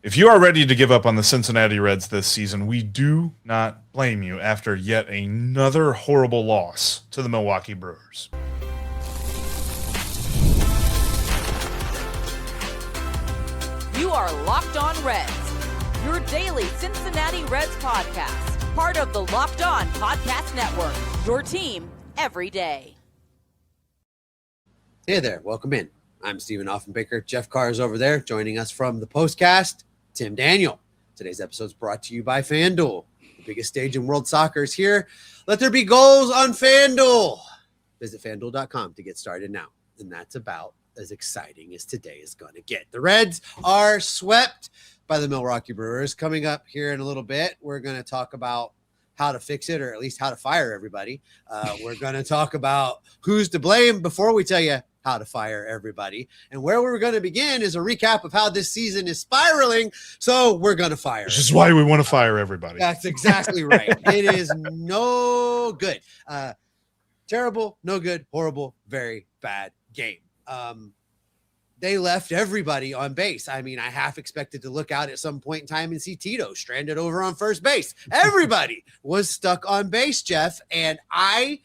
If you are ready to give up on the Cincinnati Reds this season, we do not blame you after yet another horrible loss to the Milwaukee Brewers. You are Locked On Reds, your daily Cincinnati Reds podcast, part of the Locked On Podcast Network, your team every day. Hey there, welcome in. I'm Stephen Offenbaker. Jeff Carr is over there. Joining us from the postcast, Tim Daniel. Today's episode is brought to you by FanDuel. The biggest stage in world soccer is here. Let there be goals on FanDuel. Visit FanDuel.com to get started now. And that's about as exciting as today is going to get. The Reds are swept by the Milwaukee Brewers. Coming up here in a little bit, we're going to talk about how to fix it, or at least how to fire everybody. We're going to talk about who's to blame before we tell you how to fire everybody. And where we're going to begin is a recap of how this season is spiraling. So we're going to fire. Which is why we want to fire everybody. That's exactly right. It is no good. Terrible, no good, horrible, very bad game. They left everybody on base. I mean, I half expected to look out at some point in time and see Tito stranded over on first base. Everybody was stuck on base, Jeff. And I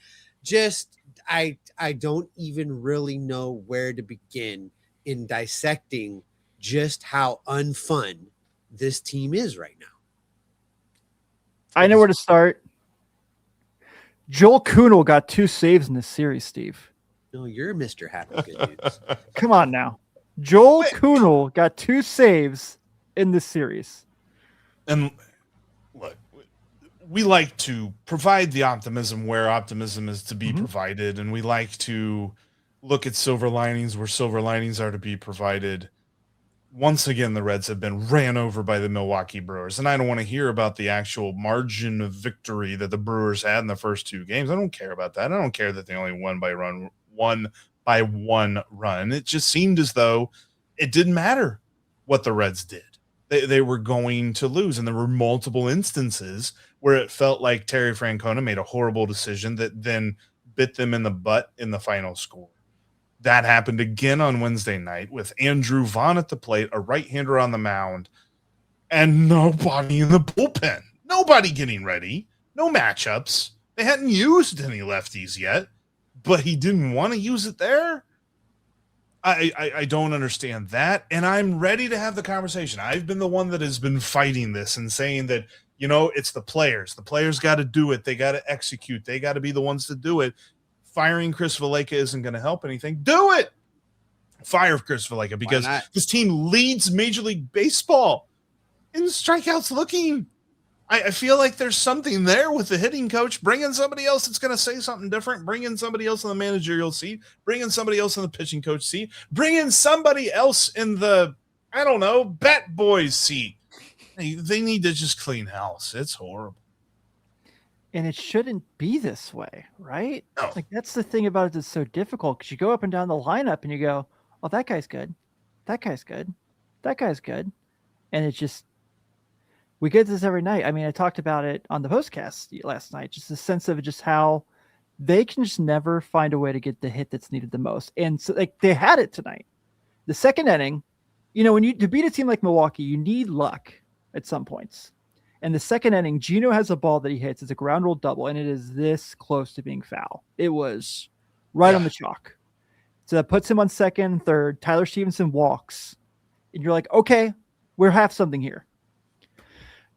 don't even really know where to begin in dissecting just how unfun this team is right now. I know where to start. Joel Kuhnel got 2 saves in this series, Steve. No, you're Mr. Happy Good News. Come on now. Joel Kuhnel got 2 saves in this series. And look, we like to provide the optimism where optimism is to be provided, and we like to look at silver linings where silver linings are to be provided. Once again, the Reds have been ran over by the Milwaukee Brewers, and I don't want to hear about the actual margin of victory that the Brewers had in the first 2 games. I don't care about that. I don't care that they only won by one run. It just seemed as though it didn't matter what the Reds did. They were going to lose, and there were multiple instances where it felt like Terry Francona made a horrible decision that then bit them in the butt in the final score. That happened again on Wednesday night with Andrew Vaughn at the plate, a right-hander on the mound, and nobody in the bullpen. Nobody getting ready. No matchups. They hadn't used any lefties yet, but he didn't want to use it there. I don't understand that, and I'm ready to have the conversation. I've been the one that has been fighting this and saying that, you know, it's the players. The players got to do it. They got to execute. They got to be the ones to do it. Firing Chris Valaika isn't going to help anything. Do it. Fire Chris Valaika because this team leads Major League Baseball in strikeouts looking. I feel like there's something there with the hitting coach. Bring in somebody else that's going to say something different. Bring in somebody else in the managerial seat. Bring in somebody else in the pitching coach seat. Bring in somebody else in the, I don't know, bat boys seat. They need to just clean house. It's horrible. And it shouldn't be this way, right? No. Like, that's the thing about it that's so difficult, because you go up and down the lineup and you go, oh, that guy's good. That guy's good. That guy's good. And it's just, we get this every night. I mean, I talked about it on the postcast last night, just the sense of just how they can just never find a way to get the hit that's needed the most. And so, like, they had it tonight. The second inning, you know, to beat a team like Milwaukee, you need luck at some points. And the second inning, Gino has a ball that he hits. It's a ground rule double, and it is this close to being foul. It was right on the chalk. So that puts him on second and third. Tyler Stevenson walks. And you're like, okay, we have something here.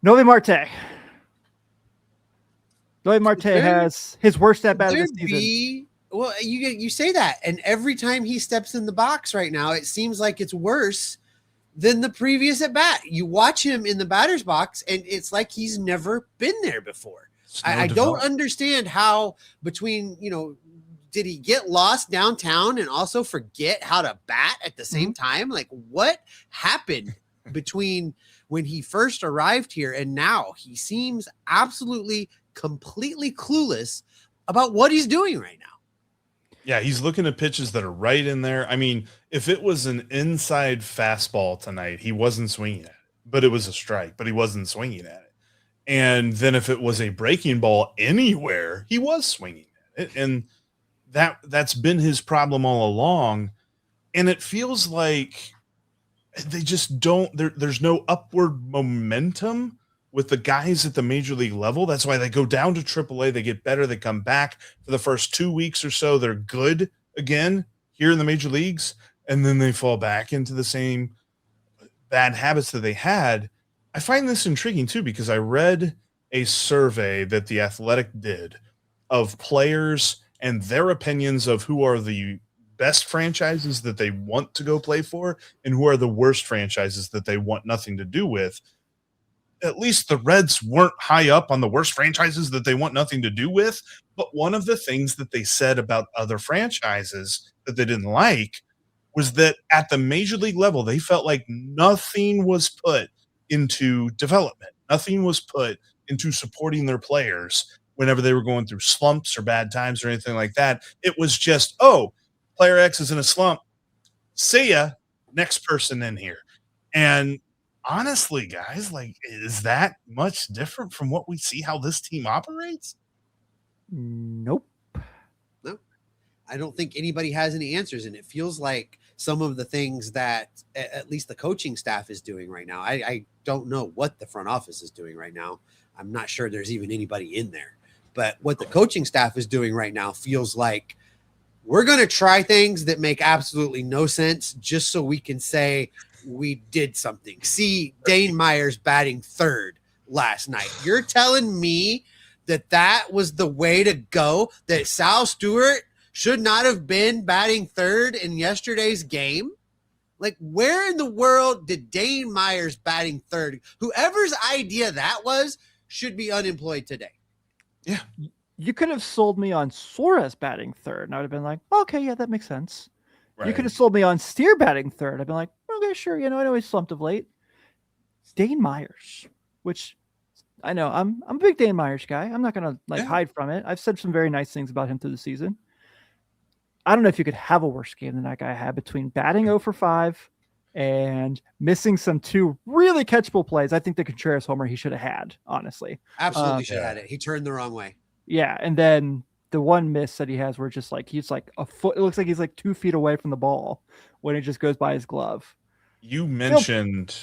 Noelvi Marte. Noelvi Marte has his worst at-bat of the season. Well, you say that, and every time he steps in the box right now, it seems like it's worse than the previous at-bat. You watch him in the batter's box, and it's like he's never been there before. I don't understand how between, you know, did he get lost downtown and also forget how to bat at the same time? Like, what happened between when he first arrived here and now? He seems absolutely, completely clueless about what he's doing right now. Yeah, he's looking at pitches that are right in there. I mean, if it was an inside fastball tonight, he wasn't swinging at it, but it was a strike, but he wasn't swinging at it. And then if it was a breaking ball anywhere, he was swinging at it. And that's been his problem all along. And it feels like they just don't. There's no upward momentum with the guys at the major league level. That's why they go down to AAA. They get better. They come back for the first 2 weeks or so. They're good again here in the major leagues, and then they fall back into the same bad habits that they had. I find this intriguing too, because I read a survey that The Athletic did of players and their opinions of who are the best franchises that they want to go play for and who are the worst franchises that they want nothing to do with. At least the Reds weren't high up on the worst franchises that they want nothing to do with. But one of the things that they said about other franchises that they didn't like was that at the major league level, they felt like nothing was put into development. Nothing was put into supporting their players whenever they were going through slumps or bad times or anything like that. It was just, oh, player X is in a slump. See ya. Next person in here. And honestly, guys, like, is that much different from what we see how this team operates? Nope. No, I don't think anybody has any answers. And it feels like some of the things that at least the coaching staff is doing right now. I don't know what the front office is doing right now. I'm not sure there's even anybody in there. But what the coaching staff is doing right now feels like we're going to try things that make absolutely no sense just so we can say we did something. See Dane Myers batting third last night. You're telling me that was the way to go, that Sal Stewart should not have been batting third in yesterday's game? Like, where in the world did Dane Myers batting third? Whoever's idea that was should be unemployed today. Yeah. You could have sold me on Suarez batting third, and I would have been like, okay, yeah, that makes sense. Right. You could have sold me on Steer batting third. I've been like, okay, sure. I know he's slumped of late. Dane Myers, which I know I'm a big Dane Myers guy. I'm not going to hide from it. I've said some very nice things about him through the season. I don't know if you could have a worse game than that guy had between batting 0 for 5 and missing some 2 really catchable plays. I think the Contreras homer he should have had, honestly. Absolutely should have had it. He turned the wrong way. Yeah, and then the one miss that he has where just like he's like a foot, it looks like he's like 2 feet away from the ball when it just goes by his glove. You mentioned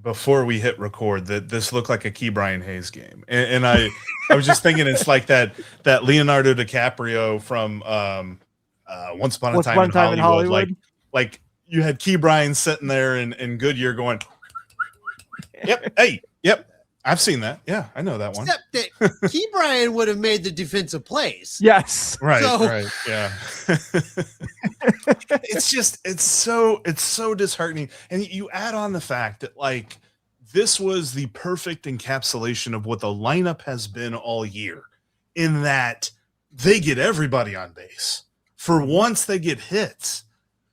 before we hit record that this looked like a Key Brian Hayes game. And I was just thinking it's like that Leonardo DiCaprio from Once Upon a Time in Hollywood. Like you had Key Brian sitting there in Goodyear going, yep, hey, yep. I've seen that. Yeah, I know that one. Except that Key Brian would have made the defensive plays. Yes. Right, right. Yeah. It's so disheartening. And you add on the fact that like this was the perfect encapsulation of what the lineup has been all year, in that they get everybody on base. For once they get hits.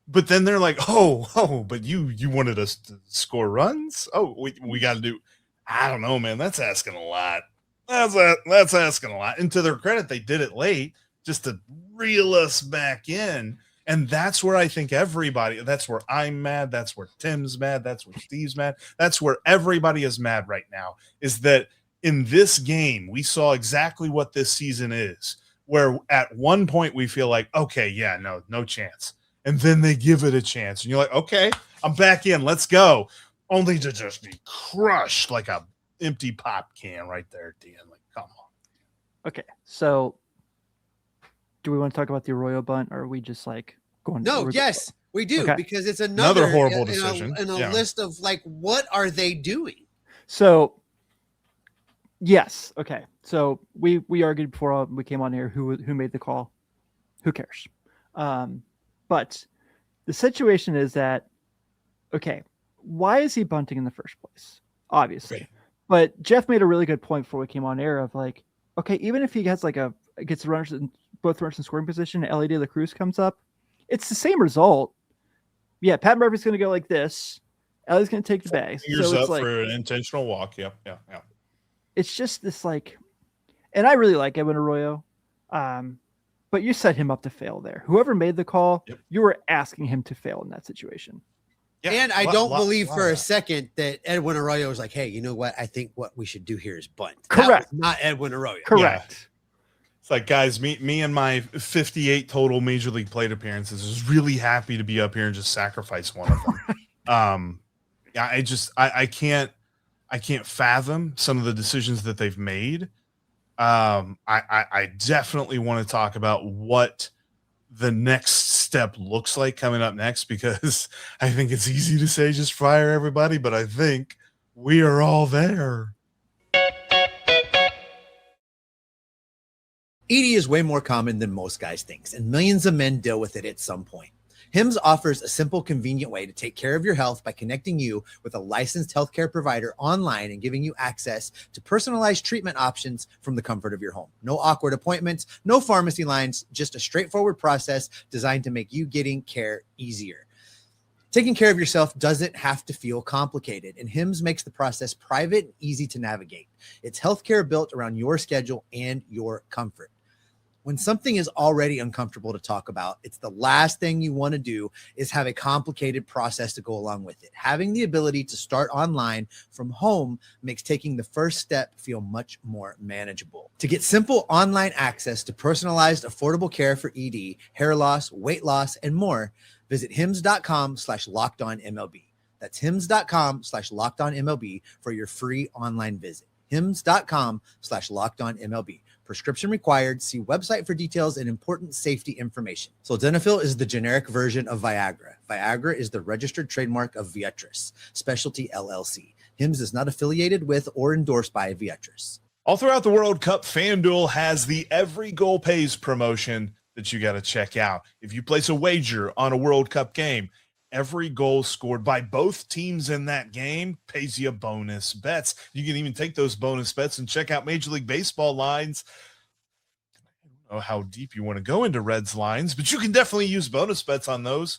But then they're like, oh, but you wanted us to score runs? Oh, we got to do. I don't know, man. That's asking a lot. That's asking a lot. And to their credit, they did it late just to reel us back in. And that's where I think that's where I'm mad. That's where Tim's mad. That's where Steve's mad. That's where everybody is mad right now, is that in this game, we saw exactly what this season is, where at one point we feel like, okay, yeah, no chance. And then they give it a chance. And you're like, okay, I'm back in. Let's go. Only to just be crushed like a empty pop can right there at the end. Like, come on. Okay, so do we want to talk about the Arroyo bunt, or are we just like going? No, yes, we do, okay. Because it's another horrible decision in a list of like, what are they doing? So, yes, okay. So we argued before we came on here who made the call. Who cares? But the situation is that, okay, why is he bunting in the first place? Obviously. Right. But Jeff made a really good point before we came on air of like, okay, even if he has gets the runners in both runners in scoring position, and Ellie De La Cruz comes up, it's the same result. Yeah, Pat Murphy's going to go like this. Ellie's going to take the bag. Fingers up like, for an intentional walk. Yep. It's just this like, and I really like Edwin Arroyo, but you set him up to fail there. Whoever made the call, you were asking him to fail in that situation. Yeah, and I don't believe for a second that Edwin Arroyo was like, hey, you know what? I think what we should do here is bunt. Correct. Not Edwin Arroyo. Correct. Yeah. It's like, guys, me and my 58 total major league plate appearances is really happy to be up here and just sacrifice one of them. Yeah, I can't fathom some of the decisions that they've made. I definitely want to talk about what the next step looks like coming up next, because I think it's easy to say just fire everybody, but I think we are all there. ED is way more common than most guys think, and millions of men deal with it at some point. HIMSS offers a simple, convenient way to take care of your health by connecting you with a licensed healthcare provider online and giving you access to personalized treatment options from the comfort of your home. No awkward appointments, no pharmacy lines, just a straightforward process designed to make you getting care easier. Taking care of yourself doesn't have to feel complicated, and HIMSS makes the process private and easy to navigate. It's healthcare built around your schedule and your comfort. When something is already uncomfortable to talk about, it's the last thing you want to do is have a complicated process to go along with it. Having the ability to start online from home makes taking the first step feel much more manageable. To get simple online access to personalized, affordable care for ED, hair loss, weight loss, and more, visit hims.com/lockedonmlb. That's hims.com/lockedonmlb for your free online visit. hims.com/lockedonmlb. Prescription required. See website for details and important safety information. Sildenafil is the generic version of Viagra. Viagra is the registered trademark of Viatris Specialty LLC. HIMSS is not affiliated with or endorsed by Viatris. All throughout the World Cup, FanDuel has the Every Goal Pays promotion that you got to check out. If you place a wager on a World Cup game, every goal scored by both teams in that game pays you bonus bets. You can even take those bonus bets and check out Major League Baseball lines. I don't know how deep you want to go into Reds lines, but you can definitely use bonus bets on those,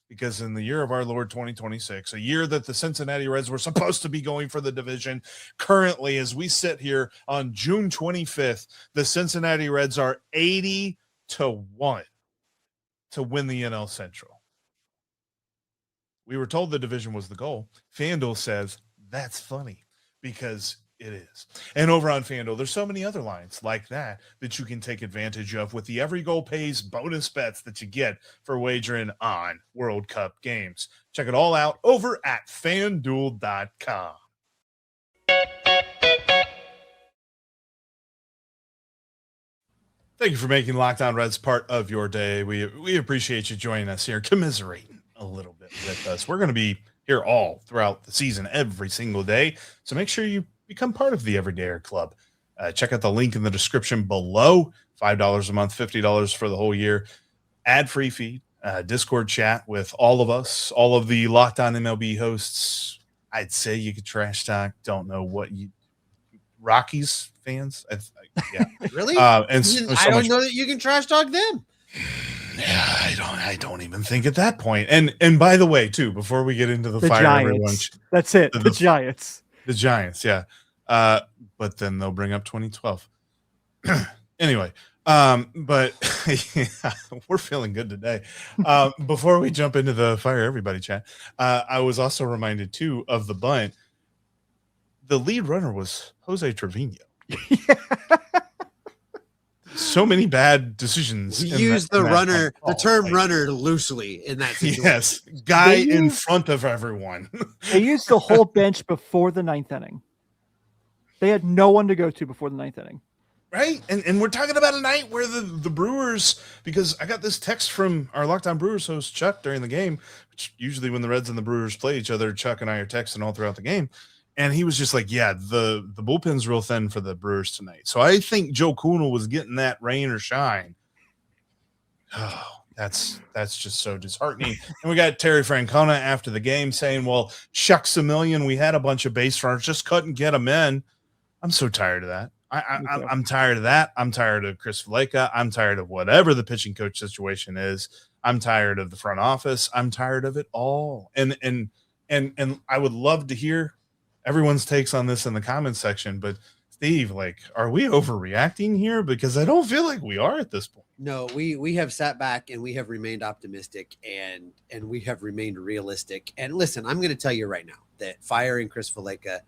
because in the year of our Lord 2026, a year that the Cincinnati Reds were supposed to be going for the division, currently, as we sit here on June 25th, the Cincinnati Reds are 80-1 to win the NL Central. We were told the division was the goal. FanDuel says that's funny, because it is. And over on FanDuel, there's so many other lines like that you can take advantage of with the Every Goal Pays bonus bets that you get for wagering on World Cup games. Check it all out over at FanDuel.com. Thank you for making Locked On Reds part of your day. We appreciate you joining us here, commiserating a little bit with us. We're going to be here all throughout the season, every single day. So make sure you become part of the Everydayer Club. Check out the link in the description below. $5 a month, $50 for the whole year. Ad-free feed, Discord chat with all of us, all of the Locked On MLB hosts. I'd say you could trash talk. Don't know what you Rockies fans. Yeah, really? I don't know that you can trash talk them. Yeah, I don't even think at that point. And by the way, too, before we get into the fire Giants. everyone, That's it. The Giants. The Giants, yeah. But then they'll bring up 2012. Anyway, but yeah, we're feeling good today. Before we jump into the fire everybody chat, I was also reminded too of the bunt. The lead runner was Jose Trevino. So many bad decisions. We use the term runner loosely in that situation. Yes, guy in front of everyone. They used the whole bench before the ninth inning. They had no one to go to before the ninth inning. Right? And we're talking about a night where the Brewers, because I got this text from our Locked On Brewers host, Chuck, during the game, which usually when the Reds and the Brewers play each other, Chuck and I are texting all throughout the game. And he was just like, yeah, the bullpen's real thin for the Brewers tonight. So I think Joe Kuhnel was getting that rain or shine. Oh, that's just so disheartening. And we got Terry Francona after the game saying, well, shucks a million. We had a bunch of base runners, just couldn't get them in. I'm so tired of that. I'm tired of that. I'm tired of Chris Valaika. I'm tired of whatever the pitching coach situation is. I'm tired of the front office. I'm tired of it all. And I would love to hear everyone's takes on this in the comments section, but Steve, like, are we overreacting here? Because I don't feel like we are at this point. No, we have sat back and we have remained optimistic and we have remained realistic. And listen, I'm going to tell you right now that firing Chris Valaika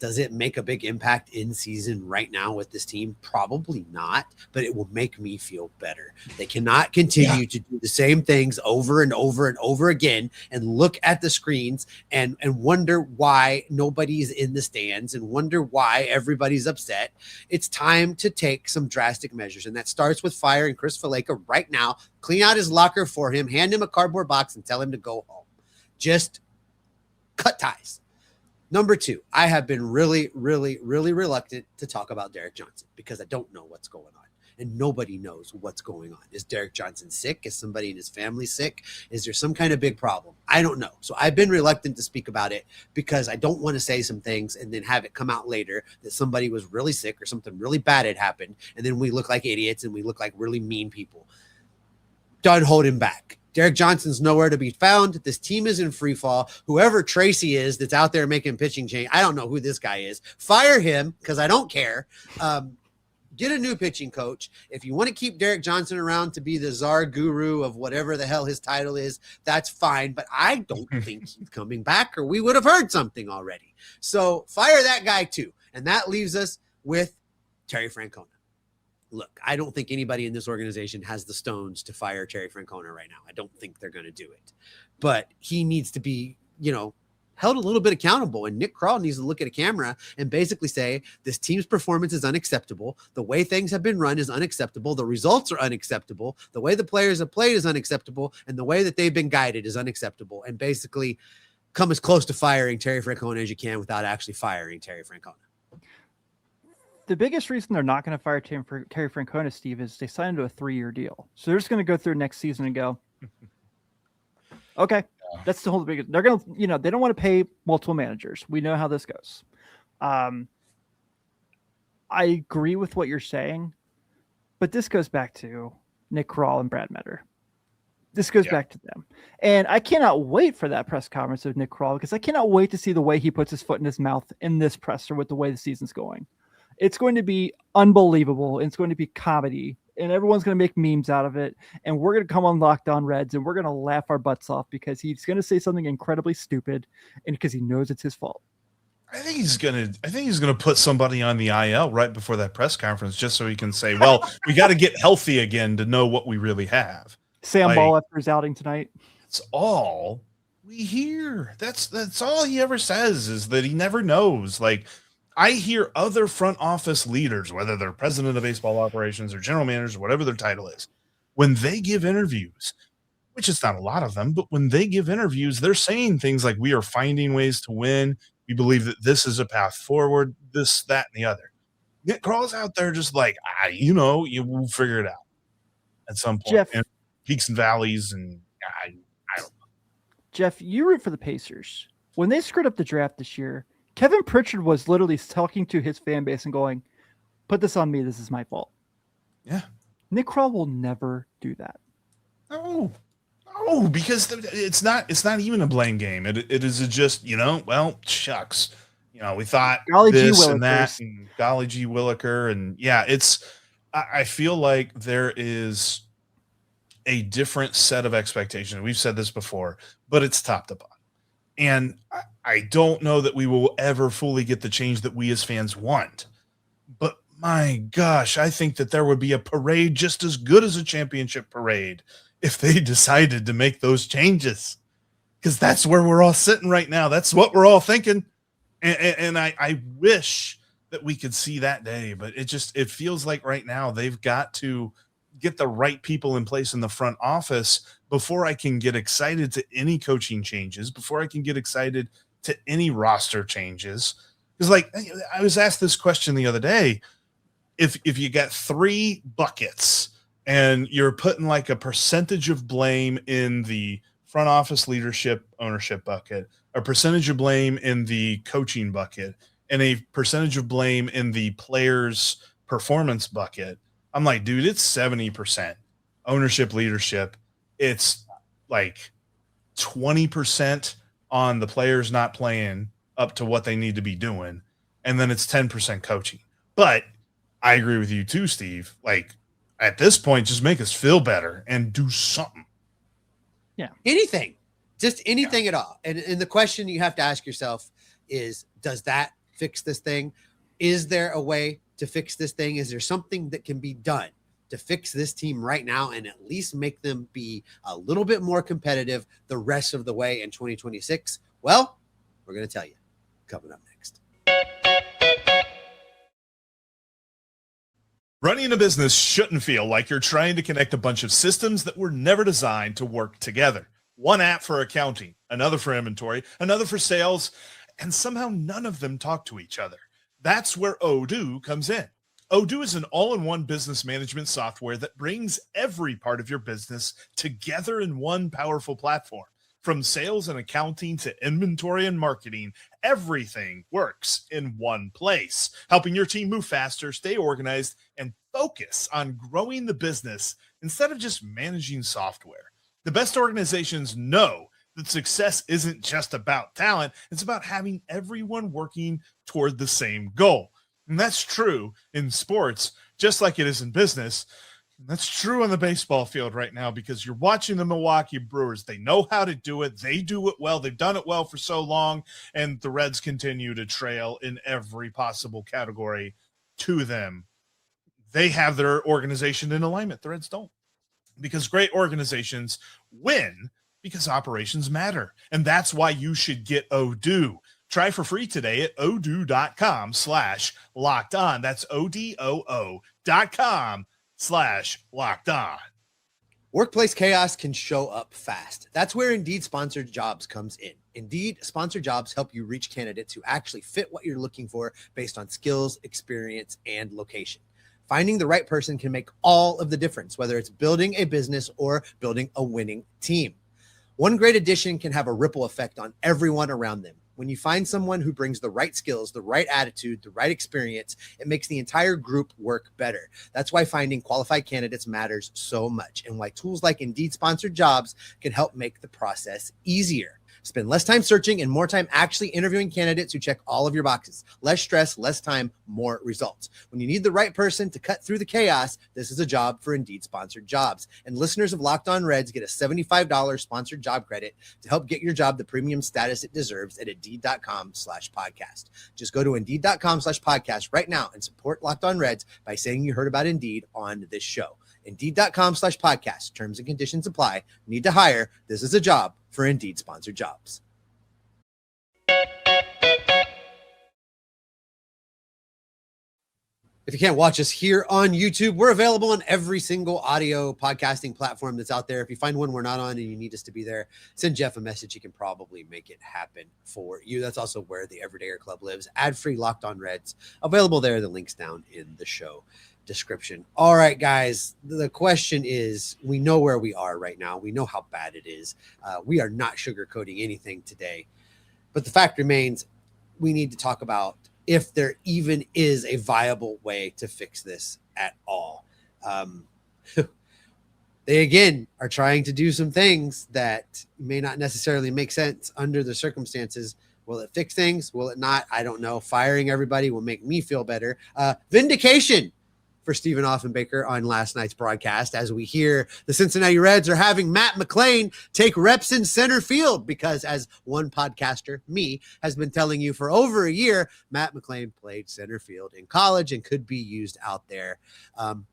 Does it make a big impact in season right now with this team? Probably not, but it will make me feel better. They cannot continue to do the same things over and over and over again and look at the screens and wonder why nobody's in the stands and wonder why everybody's upset. It's time to take some drastic measures, and that starts with firing Chris Valaika right now. Clean out his locker for him, hand him a cardboard box, and tell him to go home. Just cut ties. Number 2, I have been really, really, really reluctant to talk about Derek Johnson because I don't know what's going on, and nobody knows what's going on. Is Derek Johnson sick? Is somebody in his family sick? Is there some kind of big problem? I don't know. So I've been reluctant to speak about it because I don't want to say some things and then have it come out later that somebody was really sick or something really bad had happened, and then we look like idiots and we look like really mean people. Don't hold him back. Derek Johnson's nowhere to be found. This team is in free fall. Whoever Tracy is that's out there making pitching change, I don't know who this guy is. Fire him because I don't care. Get a new pitching coach. If you want to keep Derek Johnson around to be the czar guru of whatever the hell his title is, that's fine. But I don't think he's coming back, or we would have heard something already. So fire that guy too. And that leaves us with Terry Francona. Look, I don't think anybody in this organization has the stones to fire Terry Francona right now. I don't think they're going to do it. But he needs to be, held a little bit accountable. And Nick Krall needs to look at a camera and basically say, this team's performance is unacceptable. The way things have been run is unacceptable. The results are unacceptable. The way the players have played is unacceptable. And the way that they've been guided is unacceptable. And basically come as close to firing Terry Francona as you can without actually firing Terry Francona. The biggest reason they're not going to fire Terry Francona, Steve, is they signed to a 3-year deal. So they're just going to go through next season and go, okay, that's the whole biggest. They're going to, they don't want to pay multiple managers. We know how this goes. I agree with what you're saying, but this goes back to Nick Krall and Brad Metter. This goes back to them. And I cannot wait for that press conference of Nick Krall because I cannot wait to see the way he puts his foot in his mouth in this presser with the way the season's going. It's going to be unbelievable. And it's going to be comedy, and everyone's going to make memes out of it. And we're going to come on Locked On Reds and we're going to laugh our butts off because he's going to say something incredibly stupid and because he knows it's his fault. I think he's gonna put somebody on the IL right before that press conference just so he can say, well, we got to get healthy again to know what we really have. Sam Ball after his outing tonight. That's all we hear. That's all he ever says is that he never knows. Like, I hear other front office leaders, whether they're president of baseball operations or general managers, whatever their title is, when they give interviews, which is not a lot of them, but when they give interviews, they're saying things like, we are finding ways to win. We believe that this is a path forward, this, that, and the other. Nick Krall's out there just like, you will figure it out at some point. Jeff, and peaks and valleys, and I don't know. Jeff, you root for the Pacers. When they screwed up the draft this year, Kevin Pritchard was literally talking to his fan base and going, put this on me. This is my fault. Yeah. Nick Krall will never do that. No, because it's not even a blame game. It is just, well, shucks. We thought golly this and that and golly gee Williker. And yeah, I feel like there is a different set of expectations. We've said this before, but it's top to bottom. And I don't know that we will ever fully get the change that we as fans want. But my gosh, I think that there would be a parade just as good as a championship parade if they decided to make those changes. Because that's where we're all sitting right now. That's what we're all thinking. And I wish that we could see that day. But it feels like right now they've got to get the right people in place in the front office before I can get excited to any coaching changes, before I can get excited to any roster changes. Because, like, I was asked this question the other day. If you got 3 buckets and you're putting like a percentage of blame in the front office leadership ownership bucket, a percentage of blame in the coaching bucket, and a percentage of blame in the players' performance bucket, I'm like, dude, it's 70% ownership leadership. It's like 20% on the players not playing up to what they need to be doing. And then it's 10% coaching. But I agree with you too, Steve. Like, at this point, just make us feel better and do something. Yeah. Anything. Just anything at all. And the question you have to ask yourself is, does that fix this thing? Is there a way to fix this thing? Is there something that can be done to fix this team right now and at least make them be a little bit more competitive the rest of the way in 2026? Well, we're going to tell you coming up next. Running a business shouldn't feel like you're trying to connect a bunch of systems that were never designed to work together. One app for accounting, another for inventory, another for sales, and somehow none of them talk to each other. That's where Odoo comes in. Odoo is an all-in-one business management software that brings every part of your business together in one powerful platform. From sales and accounting to inventory and marketing, everything works in one place, helping your team move faster, stay organized, and focus on growing the business instead of just managing software. The best organizations know that success isn't just about talent, it's about having everyone working toward the same goal. And that's true in sports, just like it is in business. That's true on the baseball field right now because you're watching the Milwaukee Brewers. They know how to do it. They do it well. They've done it well for so long, and the Reds continue to trail in every possible category to them. They have their organization in alignment. The Reds don't, because great organizations win because operations matter, and that's why you should get Odoo. Try for free today at odoo.com/locked-on. That's odoo.com/locked-on. Workplace chaos can show up fast. That's where Indeed Sponsored Jobs comes in. Indeed Sponsored Jobs help you reach candidates who actually fit what you're looking for based on skills, experience, and location. Finding the right person can make all of the difference, whether it's building a business or building a winning team. One great addition can have a ripple effect on everyone around them. When you find someone who brings the right skills, the right attitude, the right experience, it makes the entire group work better. That's why finding qualified candidates matters so much, and why tools like Indeed Sponsored Jobs can help make the process easier. Spend less time searching and more time actually interviewing candidates who check all of your boxes. Less stress, less time, more results. When you need the right person to cut through the chaos, this is a job for Indeed Sponsored Jobs. And listeners of Locked On Reds get a $75 sponsored job credit to help get your job the premium status it deserves at Indeed.com/podcast. Just go to Indeed.com/podcast right now and support Locked On Reds by saying you heard about Indeed on this show. Indeed.com/podcast. Terms and conditions apply. Need to hire. This is a job for Indeed Sponsored Jobs. If you can't watch us here on YouTube, we're available on every single audio podcasting platform that's out there. If you find one we're not on and you need us to be there, send Jeff a message. He can probably make it happen for you. That's also where the Everydayer Club lives. Ad-free Locked On Reds. Available there. The link's down in the show description. All right, guys, the question is, we know where we are right now. We know how bad it is. We are not sugarcoating anything today, but the fact remains, we need to talk about if there even is a viable way to fix this at all. They again are trying to do some things that may not necessarily make sense under the circumstances. Will it fix things? Will it not? I don't know. Firing everybody will make me feel better. Vindication for Stephen Offenbaker on last night's broadcast, as we hear the Cincinnati Reds are having Matt McLain take reps in center field because, as one podcaster, me, has been telling you for over a year, Matt McLain played center field in college and could be used out there.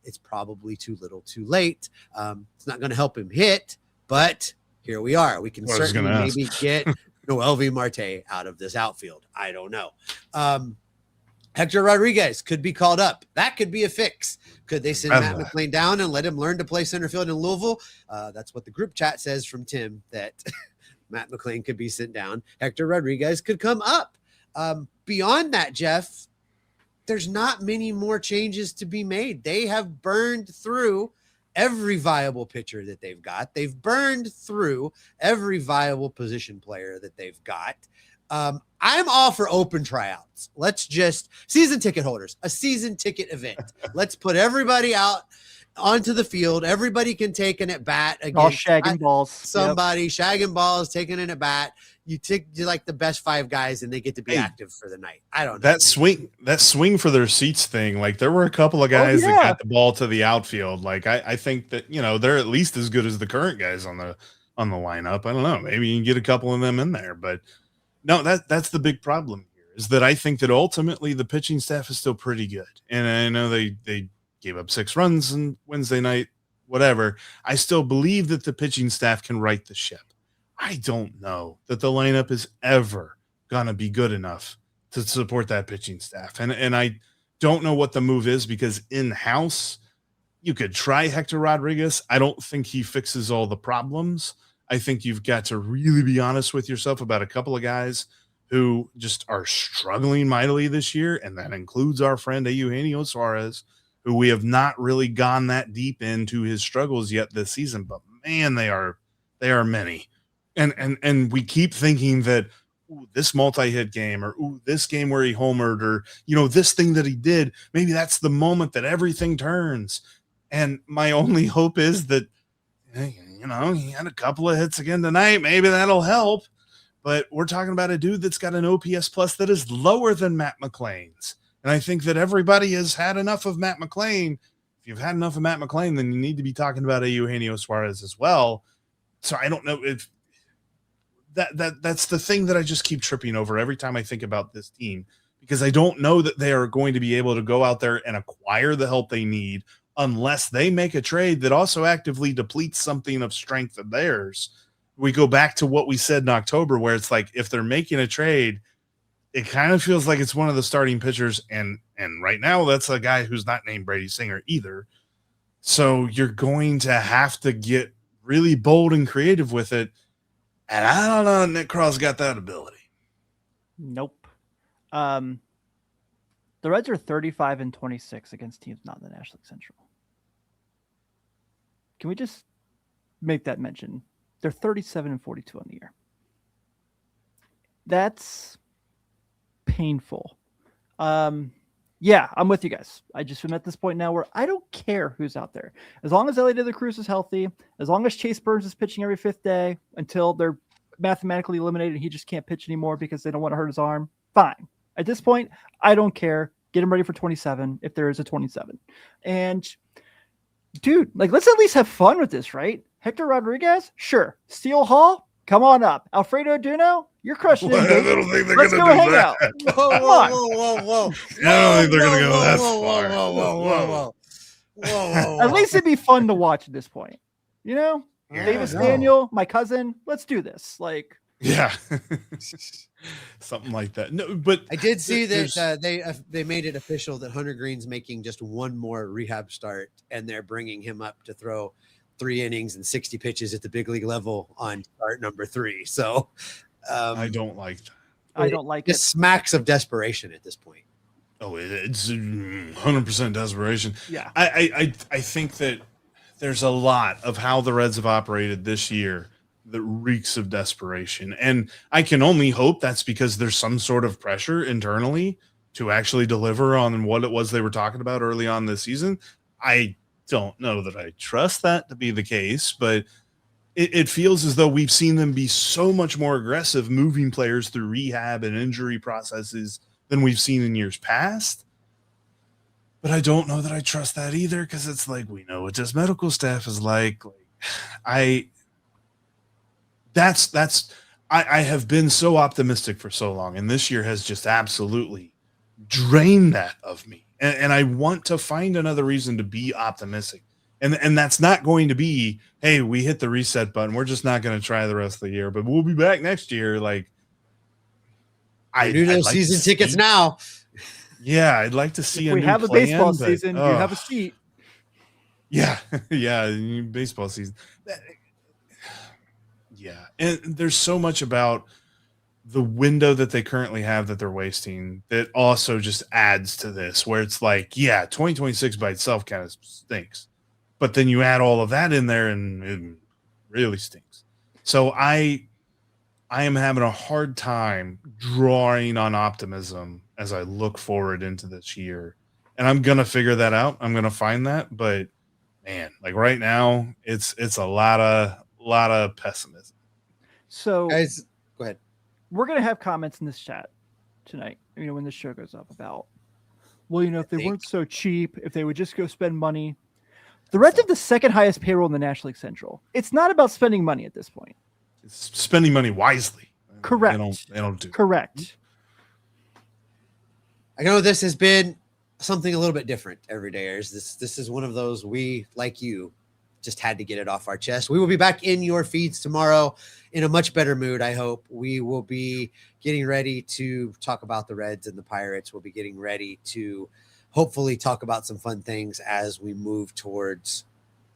It's probably too little too late. It's not going to help him hit, but here we are. We can certainly maybe get Noelvi, Marte out of this outfield. I don't know. Hector Rodriguez could be called up. That could be a fix. Could they send Matt McLain down and let him learn to play center field in Louisville? That's what the group chat says from Tim, that Matt McLain could be sent down. Hector Rodriguez could come up. Beyond that, Jeff, there's not many more changes to be made. They have burned through every viable pitcher that they've got. They've burned through every viable position player that they've got. I'm all for open tryouts. Let's just season ticket holders, a season ticket event. Let's put everybody out onto the field. Everybody can take an at bat against all shagging balls. Somebody shagging balls, taking an at bat. You take like the best five guys and they get to be active for the night. I don't know. That swing for their seats thing. Like there were a couple of guys that got the ball to the outfield. Like I think that, they're at least as good as the current guys on the lineup. I don't know. Maybe you can get a couple of them in there, but no, that's the big problem here is that I think that ultimately the pitching staff is still pretty good. And I know they gave up 6 runs on Wednesday night, whatever. I still believe that the pitching staff can right the ship. I don't know that the lineup is ever going to be good enough to support that pitching staff. And I don't know what the move is, because in-house, you could try Hector Rodriguez. I don't think he fixes all the problems. I think you've got to really be honest with yourself about a couple of guys who just are struggling mightily this year, and that includes our friend Eugenio Suarez, who we have not really gone that deep into his struggles yet this season. But man, they are many. And we keep thinking that this multi-hit game, or this game where he homered, or this thing that he did, maybe that's the moment that everything turns. And my only hope is that he had a couple of hits again tonight. Maybe that'll help. But we're talking about a dude that's got an OPS plus that is lower than Matt McLain's. And I think that everybody has had enough of Matt McLain. If you've had enough of Matt McLain, then you need to be talking about Eugenio Suarez as well. So I don't know if that's the thing that I just keep tripping over every time I think about this team, because I don't know that they are going to be able to go out there and acquire the help they need unless they make a trade that also actively depletes something of strength of theirs. We go back to what we said in October, where it's like, if they're making a trade, it kind of feels like it's one of the starting pitchers. And right now that's a guy who's not named Brady Singer either. So you're going to have to get really bold and creative with it. And I don't know, Nick Krall's got that ability. Nope. The Reds are 35-26 against teams not in the National League Central. Can we just make that mention? They're 37-42 on the year. That's painful. Yeah, I'm with you guys. I just am at this point now where I don't care who's out there. As long as Ellie De La Cruz is healthy, as long as Chase Burns is pitching every 5th day until they're mathematically eliminated and he just can't pitch anymore because they don't want to hurt his arm, fine. At this point, I don't care. Get him ready for 27 if there is a 27. And dude, let's at least have fun with this, right? Hector Rodriguez, sure. Steele Hall, come on up. Alfredo Duno, you're crushing it. I don't think they're Let's going go to do hang that. out. Whoa. I don't think they're going to go that far. At least it'd be fun to watch at this point. Yeah, Davis no. Daniel, my cousin, let's do this. Yeah. Something like that. No, but I did see that they made it official that Hunter Greene's making just one more rehab start, and they're bringing him up to throw 3 innings and 60 pitches at the big league level on start number 3. So I don't like that. I don't like it. it. Smacks of desperation at this point. Oh, it's 100% desperation. Yeah. I think that there's a lot of how the Reds have operated this year that reeks of desperation. And I can only hope that's because there's some sort of pressure internally to actually deliver on what it was they were talking about early on this season. I don't know that I trust that to be the case, but it feels as though we've seen them be so much more aggressive moving players through rehab and injury processes than we've seen in years past. But I don't know that I trust that either, because it's like, we know what this medical staff is like. I have been so optimistic for so long, and this year has just absolutely drained that of me. And I want to find another reason to be optimistic. And that's not going to be, hey, we hit the reset button. We're just not going to try the rest of the year, but we'll be back next year. I do know season tickets now. Yeah, I'd like to see If we have a baseball season, you have a seat. Yeah, yeah, baseball season. Yeah, and there's so much about the window that they currently have that they're wasting that also just adds to this, where it's like, yeah, 2026 by itself kind of stinks, but then you add all of that in there and it really stinks. So I am having a hard time drawing on optimism as I look forward into this year, and I'm going to figure that out. I'm going to find that, but man, right now it's a lot of pessimism. So Guys, go ahead. we're going to have comments in this chat tonight, when the show goes up, about, well, if they weren't so cheap, if they would just go spend money. The Reds have the 2nd highest payroll in the National League Central. It's not about spending money at this point. It's spending money wisely. Correct. They don't do Correct. I know this has been something a little bit different every day. This is one of those we, like you, just had to get it off our chest. We will be back in your feeds tomorrow in a much better mood, I hope. We will be getting ready to talk about the Reds and the Pirates. We'll be getting ready to hopefully talk about some fun things as we move towards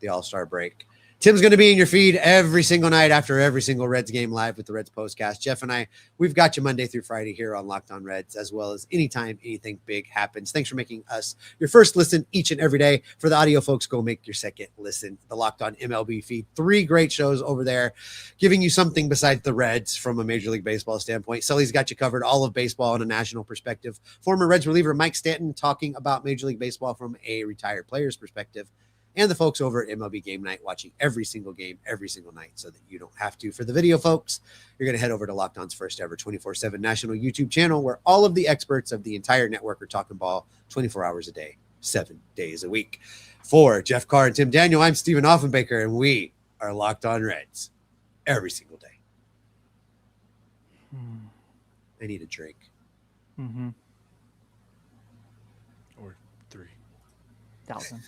the All-Star break. Tim's going to be in your feed every single night after every single Reds game live with the Reds Postcast. Jeff and I, we've got you Monday through Friday here on Locked On Reds, as well as anytime anything big happens. Thanks for making us your first listen each and every day. For the audio folks, go make your second listen. The Locked On MLB feed. 3 great shows over there, giving you something besides the Reds from a Major League Baseball standpoint. Sully's got you covered, all of baseball on a national perspective. Former Reds reliever Mike Stanton talking about Major League Baseball from a retired player's perspective. And the folks over at MLB Game Night watching every single game, every single night, so that you don't have to. For the video folks, you're going to head over to Locked On's first ever 24/7 national YouTube channel, where all of the experts of the entire network are talking ball 24 hours a day, 7 days a week. For Jeff Carr and Tim Daniel, I'm Stephen Offenbaker, and we are Locked On Reds every single day. I need a drink. Or 3. 1,000.